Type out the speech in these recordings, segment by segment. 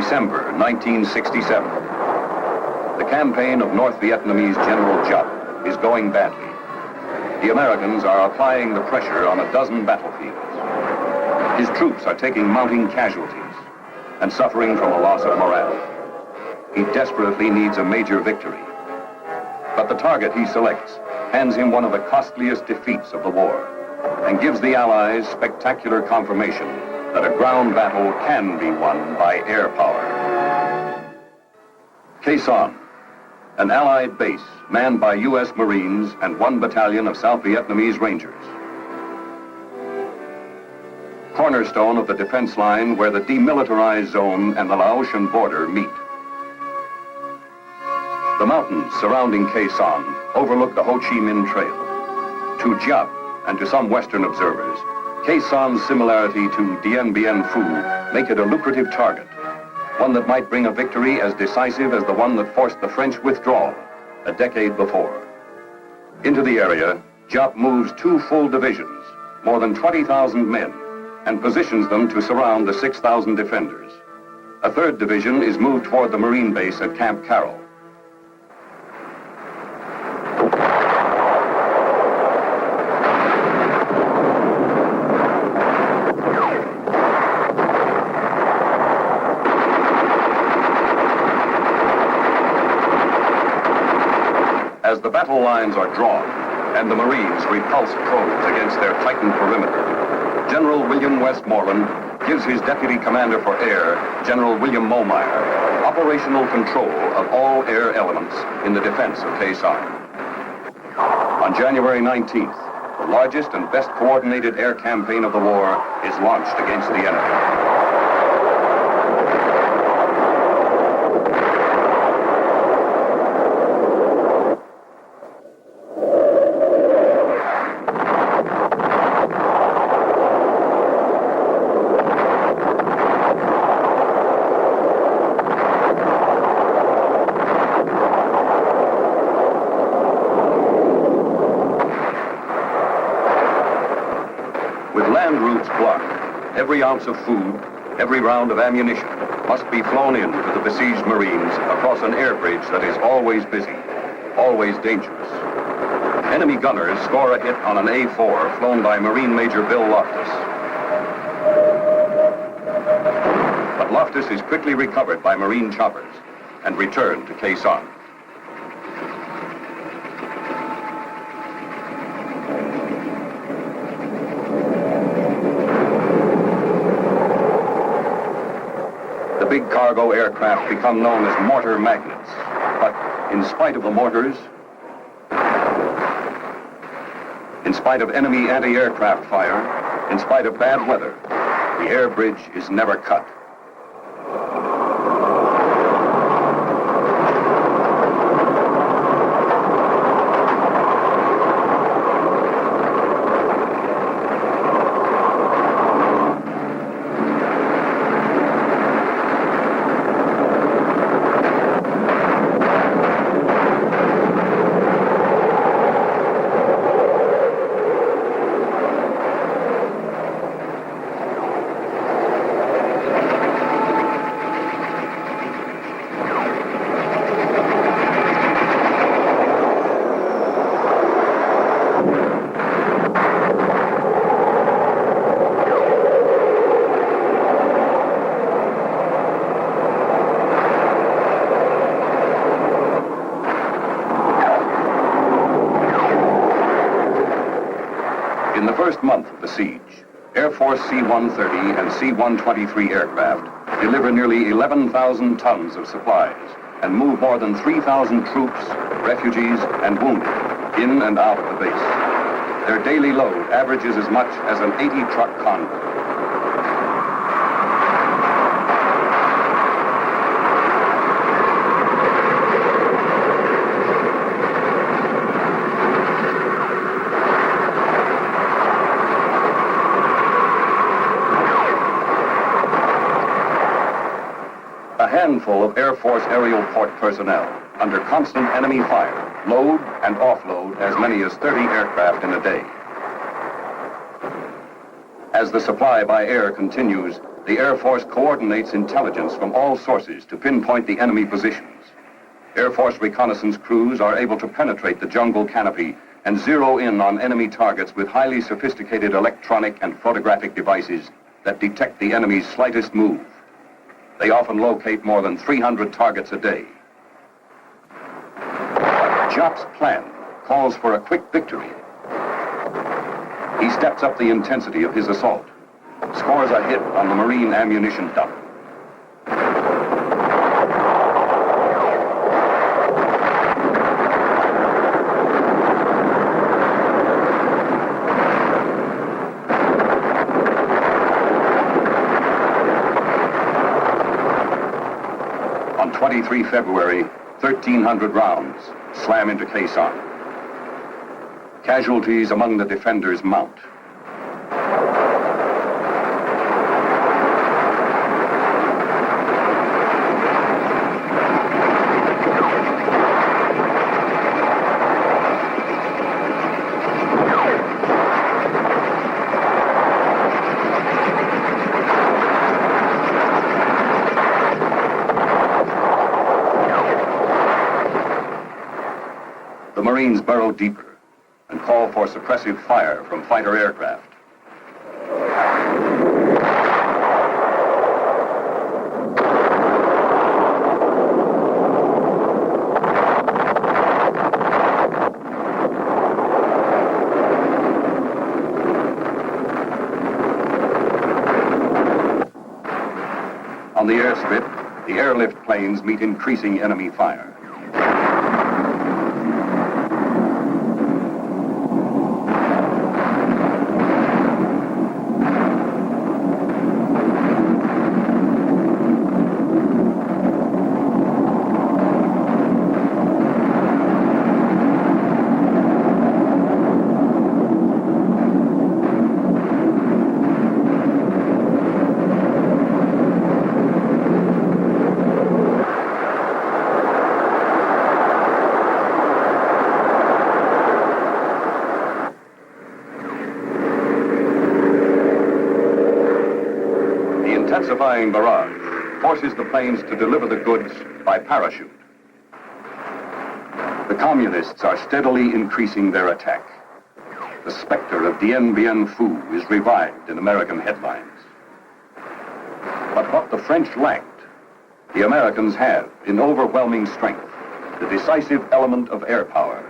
December 1967. The campaign of North Vietnamese General Giap is going badly. The Americans are applying the pressure on a dozen battlefields. His troops are taking mounting casualties and suffering from a loss of morale. He desperately needs a major victory. But the target he selects hands him one of the costliest defeats of the war and gives the Allies spectacular confirmation that a ground battle can be won by air power. Khe Sanh, an Allied base manned by U.S. Marines and 1 battalion of South Vietnamese Rangers. Cornerstone of the defense line where the demilitarized zone and the Laotian border meet. The mountains surrounding Khe Sanh overlook the Ho Chi Minh Trail. To Giap and to some Western observers, Khe Sanh's similarity to Dien Bien Phu make it a lucrative target, one that might bring a victory as decisive as the one that forced the French withdrawal a decade before. Into the area, Giap moves 2 full divisions, more than 20,000 men, and positions them to surround the 6,000 defenders. A 3rd division is moved toward the Marine base at Camp Carroll. As the battle lines are drawn and the Marines repulse probes against their tightened perimeter, General William Westmoreland gives his Deputy Commander for Air, General William Momeyer, operational control of all air elements in the defense of Khe Sanh. On January 19th, the largest and best coordinated air campaign of the war is launched against the enemy. With land routes blocked, every ounce of food, every round of ammunition must be flown in to the besieged Marines across an air bridge that is always busy, always dangerous. Enemy gunners score a hit on an A-4 flown by Marine Major Bill Loftus. But Loftus is quickly recovered by Marine choppers and returned to Khe Sanh. The big cargo aircraft become known as mortar magnets. But in spite of the mortars, in spite of enemy anti-aircraft fire, in spite of bad weather, the air bridge is never cut. In the first month of the siege, Air Force C-130 and C-123 aircraft deliver nearly 11,000 tons of supplies and move more than 3,000 troops, refugees, and wounded in and out of the base. Their daily load averages as much as an 80-truck convoy. A handful of Air Force aerial port personnel, under constant enemy fire, load and offload as many as 30 aircraft in a day. As the supply by air continues, The Air Force coordinates intelligence from all sources to pinpoint the enemy positions. Air Force reconnaissance crews are able to penetrate the jungle canopy and zero in on enemy targets with highly sophisticated electronic and photographic devices that detect the enemy's slightest move. They often locate more than 300 targets a day. Jop's plan calls for a quick victory. He steps up the intensity of his assault, scores a hit on the Marine ammunition dump. On 23 February, 1,300 rounds slam into Khe Sanh. Casualties among the defenders mount. The Marines burrow deeper and call for suppressive fire from fighter aircraft. On the airstrip, the airlift planes meet increasing enemy fire. Intensifying barrage forces the planes to deliver the goods by parachute. The communists are steadily increasing their attack. The specter of Dien Bien Phu is revived in American headlines. But what the French lacked, the Americans have in overwhelming strength, the decisive element of air power.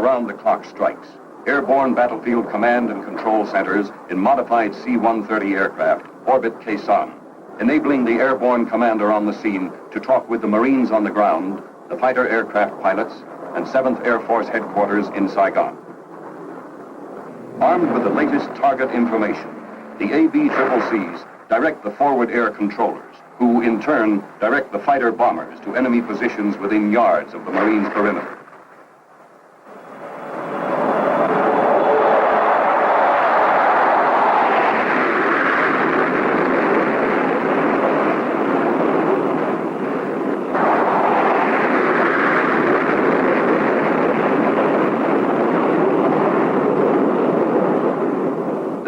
around-the-clock strikes. Airborne battlefield command and control centers in modified C-130 aircraft orbit Khe Sanh, enabling the airborne commander on the scene to talk with the Marines on the ground, the fighter aircraft pilots, and 7th Air Force headquarters in Saigon. Armed with the latest target information, the ABCCs direct the forward air controllers, who in turn direct the fighter bombers to enemy positions within yards of the Marines' perimeter.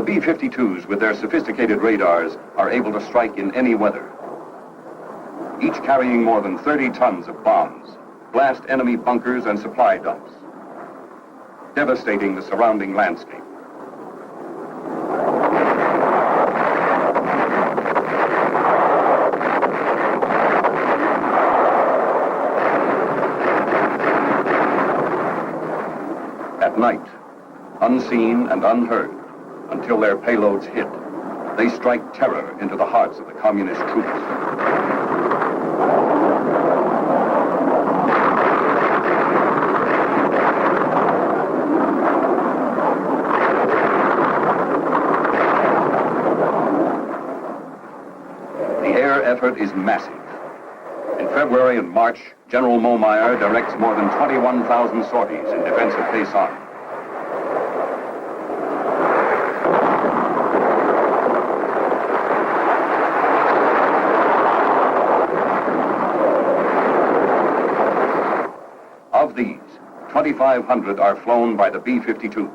B-52s with their sophisticated radars are able to strike in any weather, each carrying more than 30 tons of bombs, blast enemy bunkers and supply dumps, devastating the surrounding landscape. At night, unseen and unheard, until their payloads hit, they strike terror into the hearts of the communist troops. The air effort is massive. In February and March, General Momeyer directs more than 21,000 sorties in defense of Khe Sanh. Of these, 2,500 are flown by the B-52s.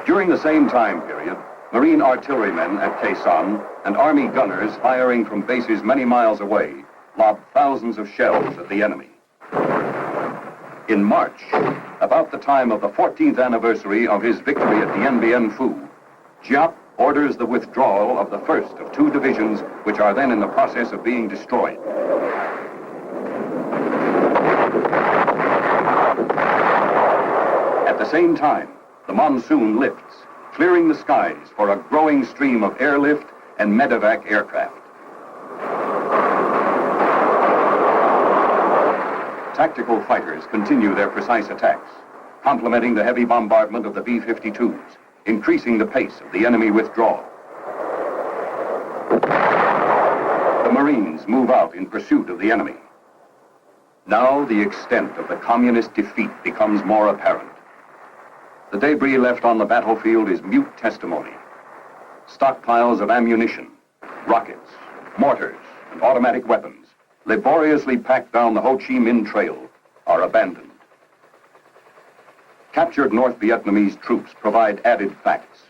During the same time period, Marine artillerymen at Khe Sanh and Army gunners firing from bases many miles away lobbed thousands of shells at the enemy. In March, about the time of the 14th anniversary of his victory at Dien Bien Phu, Giap orders the withdrawal of the first of 2 divisions which are then in the process of being destroyed. At the same time, the monsoon lifts, clearing the skies for a growing stream of airlift and medevac aircraft. Tactical fighters continue their precise attacks, complementing the heavy bombardment of the B-52s, increasing the pace of the enemy withdrawal. The Marines move out in pursuit of the enemy. Now the extent of the communist defeat becomes more apparent. The debris left on the battlefield is mute testimony. Stockpiles of ammunition, rockets, mortars, and automatic weapons, laboriously packed down the Ho Chi Minh Trail, are abandoned. Captured North Vietnamese troops provide added facts.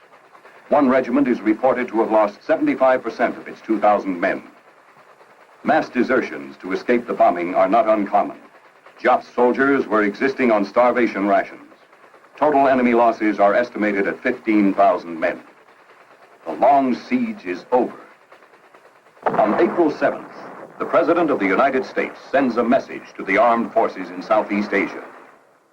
One regiment is reported to have lost 75% of its 2,000 men. Mass desertions to escape the bombing are not uncommon. Giap's soldiers were existing on starvation rations. Total enemy losses are estimated at 15,000 men. The long siege is over. On April 7th, the President of the United States sends a message to the armed forces in Southeast Asia.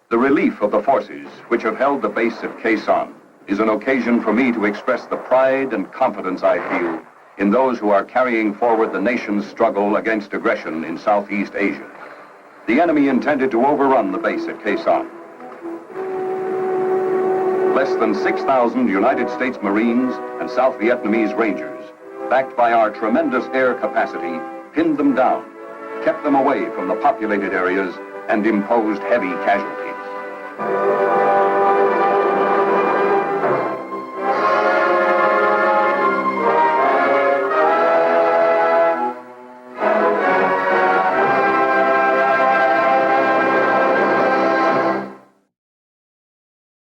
The relief of the forces which have held the base at Khe Sanh is an occasion for me to express the pride and confidence I feel in those who are carrying forward the nation's struggle against aggression in Southeast Asia. The enemy intended to overrun the base at Khe Sanh. Less than 6,000 United States Marines and South Vietnamese Rangers, backed by our tremendous air capacity, pinned them down, kept them away from the populated areas, and imposed heavy casualties.